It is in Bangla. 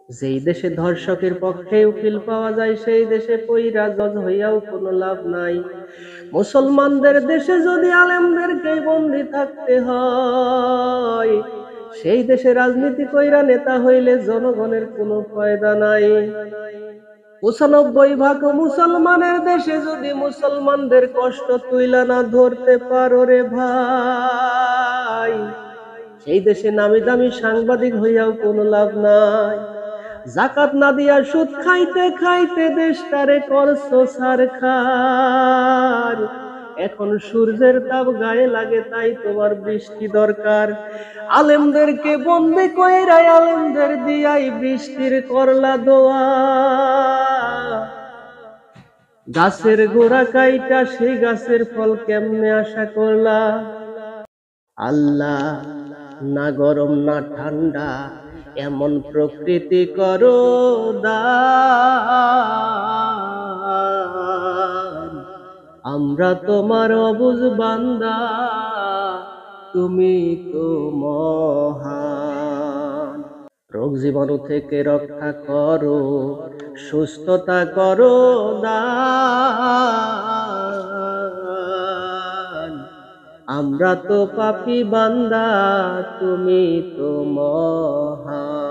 যেই দেশে ধর্ষকের পক্ষে উকিল পাওয়া যায় সেই দেশে পইরা জজ হইয়াও কোনো লাভ নাই। মুসলমানদের দেশে যদি আলেমদেরকে বন্দী থাকতে হয়, সেই দেশে রাজনীতি কইরা নেতা হইলে জনগণের কোনো ফায়দা নাই। ৯৫ ভাগ মুসলমানের দেশে যদি মুসলমানদের কষ্ট তুইলা না ধরতে পারো রে ভাই, সেই দেশে নামি দামি সাংবাদিক হইয়াও কোনো লাভ নাই। জাকাত না দিয়া সুদ খাইতে খাইতে দেশটারে করছো ছারখার। এখন সূর্যের তাপ গায়ে লাগে তাই তোমার বৃষ্টি দরকার। আলেমদেরকে বন্দী কইরা আলেমদের দিয়াই বৃষ্টির করলা দোয়া। গাছের গোড়া কাইটা সেই গাছের ফল কেমনে আশা করলা? আল্লাহ না গরম না ঠান্ডা এমন প্রকৃতি করো দান। আমরা তোমার অবুঝ বান্দা, তুমি তো মহান। রোগ জীবাণু থেকে রক্ষা করো, সুস্থতা করো দান। আমরা তো পাপী বান্দা, তুমি তো মহান।